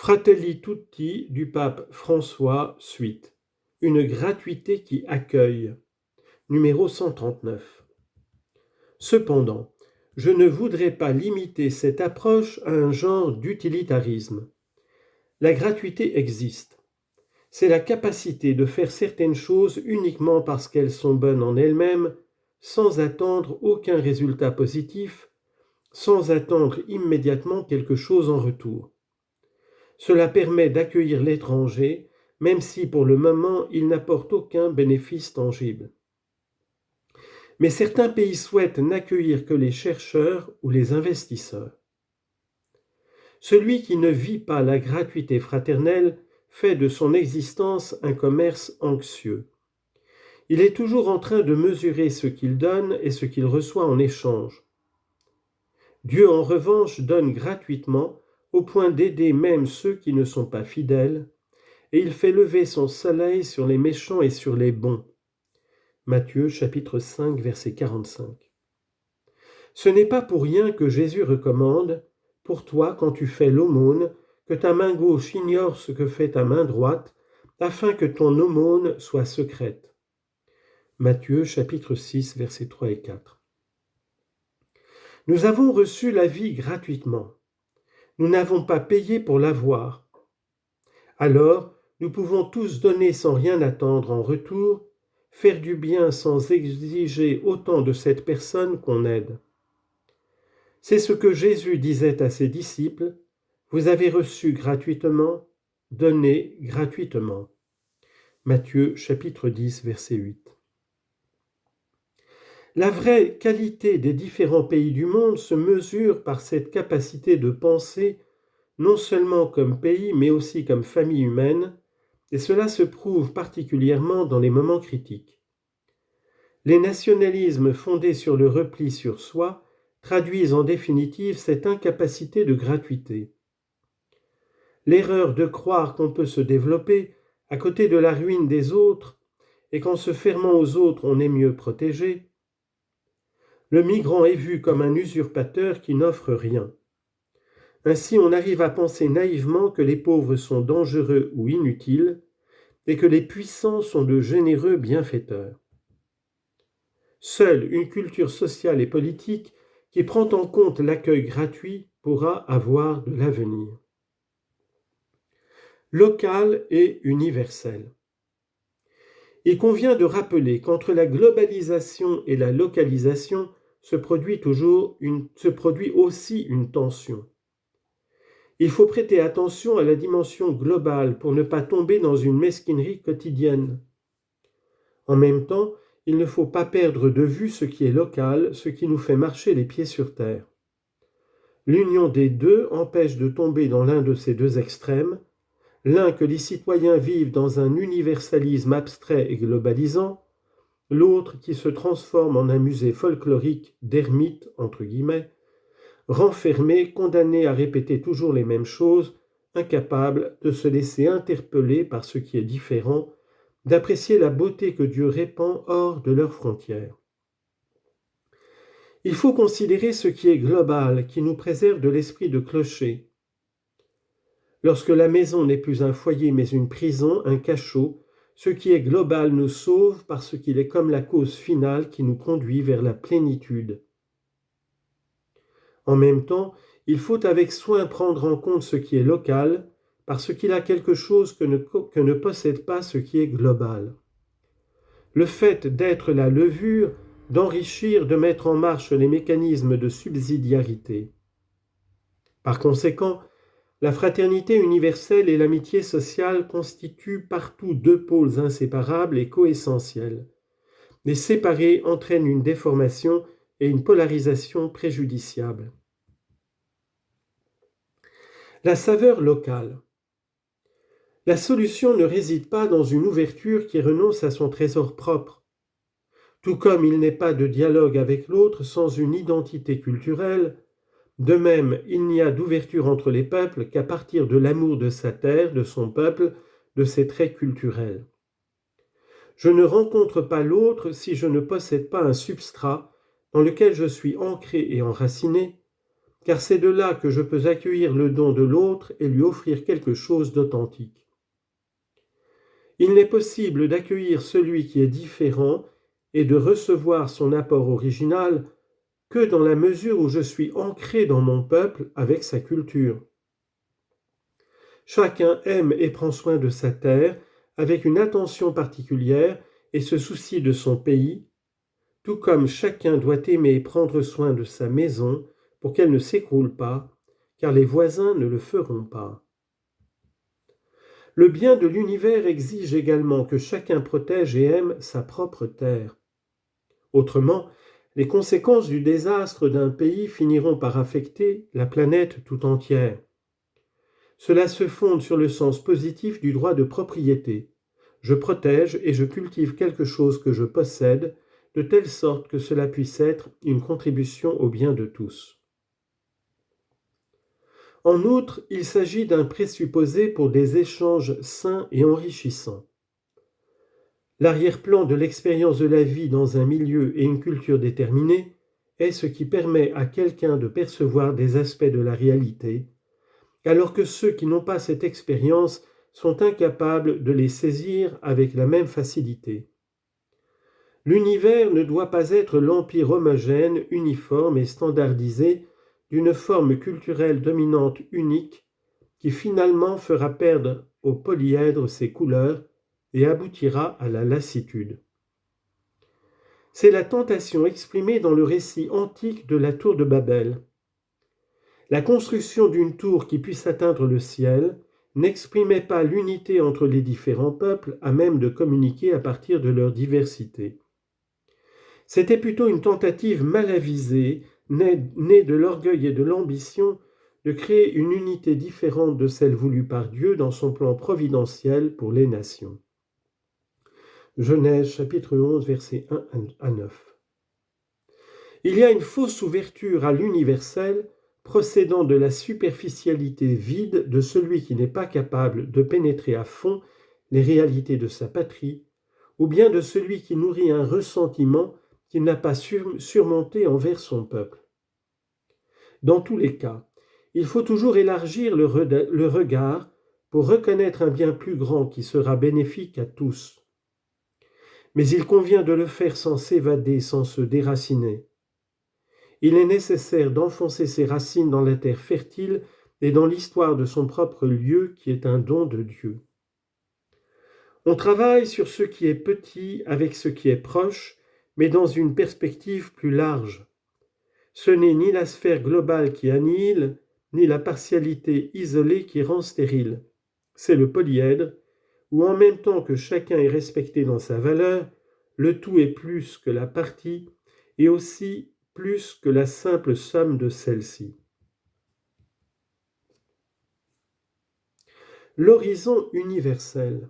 Fratelli Tutti du pape François, suite. Une gratuité qui accueille. Numéro 139. Cependant, je ne voudrais pas limiter cette approche à un genre d'utilitarisme. La gratuité existe. C'est la capacité de faire certaines choses uniquement parce qu'elles sont bonnes en elles-mêmes, sans attendre aucun résultat positif, sans attendre immédiatement quelque chose en retour. Cela permet d'accueillir l'étranger, même si pour le moment il n'apporte aucun bénéfice tangible. Mais certains pays souhaitent n'accueillir que les chercheurs ou les investisseurs. Celui qui ne vit pas la gratuité fraternelle fait de son existence un commerce anxieux. Il est toujours en train de mesurer ce qu'il donne et ce qu'il reçoit en échange. Dieu, en revanche, donne gratuitement, au point d'aider même ceux qui ne sont pas fidèles, et il fait lever son soleil sur les méchants et sur les bons. Matthieu chapitre 5, verset 45. Ce n'est pas pour rien que Jésus recommande, pour toi quand tu fais l'aumône, que ta main gauche ignore ce que fait ta main droite, afin que ton aumône soit secrète. Matthieu chapitre 6, versets 3 et 4. Nous avons reçu la vie gratuitement. Nous n'avons pas payé pour l'avoir. Alors, nous pouvons tous donner sans rien attendre en retour, faire du bien sans exiger autant de cette personne qu'on aide. C'est ce que Jésus disait à ses disciples, « Vous avez reçu gratuitement, donnez gratuitement. » Matthieu chapitre 10, verset 8. La vraie qualité des différents pays du monde se mesure par cette capacité de penser non seulement comme pays, mais aussi comme famille humaine, et cela se prouve particulièrement dans les moments critiques. Les nationalismes fondés sur le repli sur soi traduisent en définitive cette incapacité de gratuité. L'erreur de croire qu'on peut se développer à côté de la ruine des autres et qu'en se fermant aux autres on est mieux protégé. Le migrant est vu comme un usurpateur qui n'offre rien. Ainsi, on arrive à penser naïvement que les pauvres sont dangereux ou inutiles et que les puissants sont de généreux bienfaiteurs. Seule une culture sociale et politique qui prend en compte l'accueil gratuit pourra avoir de l'avenir. Local et universel. Il convient de rappeler qu'entre la globalisation et la localisation se produit aussi une tension. Il faut prêter attention à la dimension globale pour ne pas tomber dans une mesquinerie quotidienne. En même temps, il ne faut pas perdre de vue ce qui est local, ce qui nous fait marcher les pieds sur terre. L'union des deux empêche de tomber dans l'un de ces deux extrêmes, l'un que les citoyens vivent dans un universalisme abstrait et globalisant, l'autre qui se transforme en un musée folklorique d'ermites, entre guillemets, renfermé, condamné à répéter toujours les mêmes choses, incapable de se laisser interpeller par ce qui est différent, d'apprécier la beauté que Dieu répand hors de leurs frontières. Il faut considérer ce qui est global, qui nous préserve de l'esprit de clocher. Lorsque la maison n'est plus un foyer mais une prison, un cachot, ce qui est global nous sauve parce qu'il est comme la cause finale qui nous conduit vers la plénitude. En même temps, il faut avec soin prendre en compte ce qui est local, parce qu'il a quelque chose que ne possède pas ce qui est global. Le fait d'être la levure, d'enrichir, de mettre en marche les mécanismes de subsidiarité. Par conséquent, la fraternité universelle et l'amitié sociale constituent partout deux pôles inséparables et coessentiels. Les séparer entraîne une déformation et une polarisation préjudiciable. La saveur locale. La solution ne réside pas dans une ouverture qui renonce à son trésor propre. Tout comme il n'est pas de dialogue avec l'autre sans une identité culturelle, de même il n'y a d'ouverture entre les peuples qu'à partir de l'amour de sa terre, de son peuple, de ses traits culturels. Je ne rencontre pas l'autre si je ne possède pas un substrat dans lequel je suis ancré et enraciné, car c'est de là que je peux accueillir le don de l'autre et lui offrir quelque chose d'authentique. Il n'est possible d'accueillir celui qui est différent et de recevoir son apport original que dans la mesure où je suis ancré dans mon peuple avec sa culture. Chacun aime et prend soin de sa terre avec une attention particulière et se soucie de son pays, tout comme chacun doit aimer et prendre soin de sa maison pour qu'elle ne s'écroule pas, car les voisins ne le feront pas. Le bien de l'univers exige également que chacun protège et aime sa propre terre. Autrement, les conséquences du désastre d'un pays finiront par affecter la planète tout entière. Cela se fonde sur le sens positif du droit de propriété. Je protège et je cultive quelque chose que je possède, de telle sorte que cela puisse être une contribution au bien de tous. En outre, il s'agit d'un présupposé pour des échanges sains et enrichissants. L'arrière-plan de l'expérience de la vie dans un milieu et une culture déterminés est ce qui permet à quelqu'un de percevoir des aspects de la réalité, alors que ceux qui n'ont pas cette expérience sont incapables de les saisir avec la même facilité. L'univers ne doit pas être l'empire homogène, uniforme et standardisé d'une forme culturelle dominante unique qui finalement fera perdre au polyèdre ses couleurs et aboutira à la lassitude. C'est la tentation exprimée dans le récit antique de la tour de Babel. La construction d'une tour qui puisse atteindre le ciel n'exprimait pas l'unité entre les différents peuples à même de communiquer à partir de leur diversité. C'était plutôt une tentative mal avisée, née de l'orgueil et de l'ambition, de créer une unité différente de celle voulue par Dieu dans son plan providentiel pour les nations. Genèse chapitre 11, versets 1 à 9. Il y a une fausse ouverture à l'universel procédant de la superficialité vide de celui qui n'est pas capable de pénétrer à fond les réalités de sa patrie, ou bien de celui qui nourrit un ressentiment qu'il n'a pas surmonté envers son peuple. Dans tous les cas, il faut toujours élargir le regard pour reconnaître un bien plus grand qui sera bénéfique à tous. Mais il convient de le faire sans s'évader, sans se déraciner. Il est nécessaire d'enfoncer ses racines dans la terre fertile et dans l'histoire de son propre lieu qui est un don de Dieu. On travaille sur ce qui est petit avec ce qui est proche, mais dans une perspective plus large. Ce n'est ni la sphère globale qui annihile, ni la partialité isolée qui rend stérile. C'est le polyèdre, où en même temps que chacun est respecté dans sa valeur, le tout est plus que la partie et aussi plus que la simple somme de celle-ci. L'horizon universel.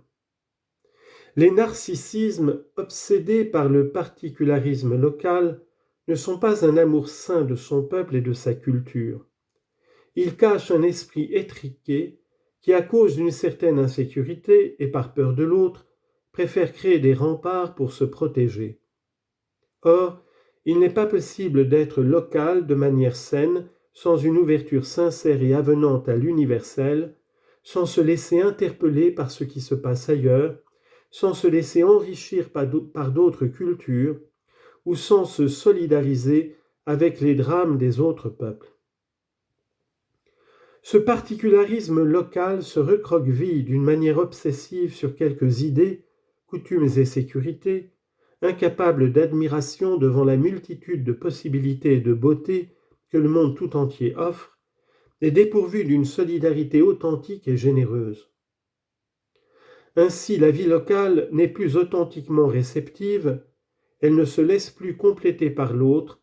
Les narcissismes obsédés par le particularisme local ne sont pas un amour sain de son peuple et de sa culture. Ils cachent un esprit étriqué qui, à cause d'une certaine insécurité et par peur de l'autre, préfère créer des remparts pour se protéger. Or, il n'est pas possible d'être local de manière saine sans une ouverture sincère et avenante à l'universel, sans se laisser interpeller par ce qui se passe ailleurs, sans se laisser enrichir par d'autres cultures, ou sans se solidariser avec les drames des autres peuples. Ce particularisme local se recroqueville d'une manière obsessive sur quelques idées, coutumes et sécurités, incapable d'admiration devant la multitude de possibilités et de beautés que le monde tout entier offre, et dépourvu d'une solidarité authentique et généreuse. Ainsi, la vie locale n'est plus authentiquement réceptive, elle ne se laisse plus compléter par l'autre,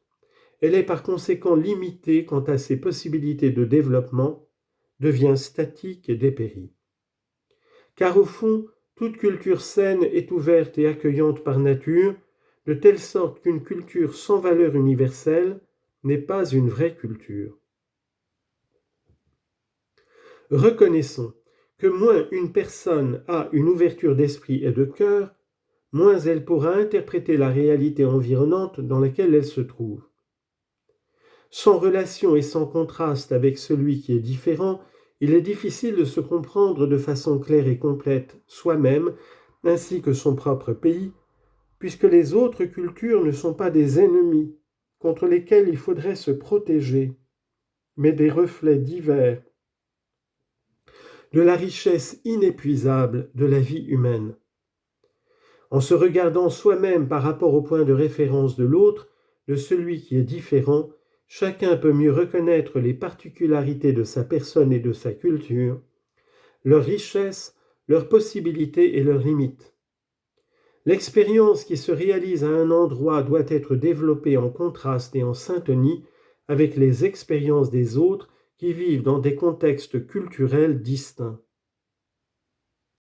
elle est par conséquent limitée quant à ses possibilités de développement, devient statique et dépérit. Car au fond, toute culture saine est ouverte et accueillante par nature, de telle sorte qu'une culture sans valeur universelle n'est pas une vraie culture. Reconnaissons que moins une personne a une ouverture d'esprit et de cœur, moins elle pourra interpréter la réalité environnante dans laquelle elle se trouve. Sans relation et sans contraste avec celui qui est différent, il est difficile de se comprendre de façon claire et complète soi-même, ainsi que son propre pays, puisque les autres cultures ne sont pas des ennemis contre lesquels il faudrait se protéger, mais des reflets divers de la richesse inépuisable de la vie humaine. En se regardant soi-même par rapport au point de référence de l'autre, de celui qui est différent, chacun peut mieux reconnaître les particularités de sa personne et de sa culture, leurs richesses, leurs possibilités et leurs limites. L'expérience qui se réalise à un endroit doit être développée en contraste et en syntonie avec les expériences des autres qui vivent dans des contextes culturels distincts.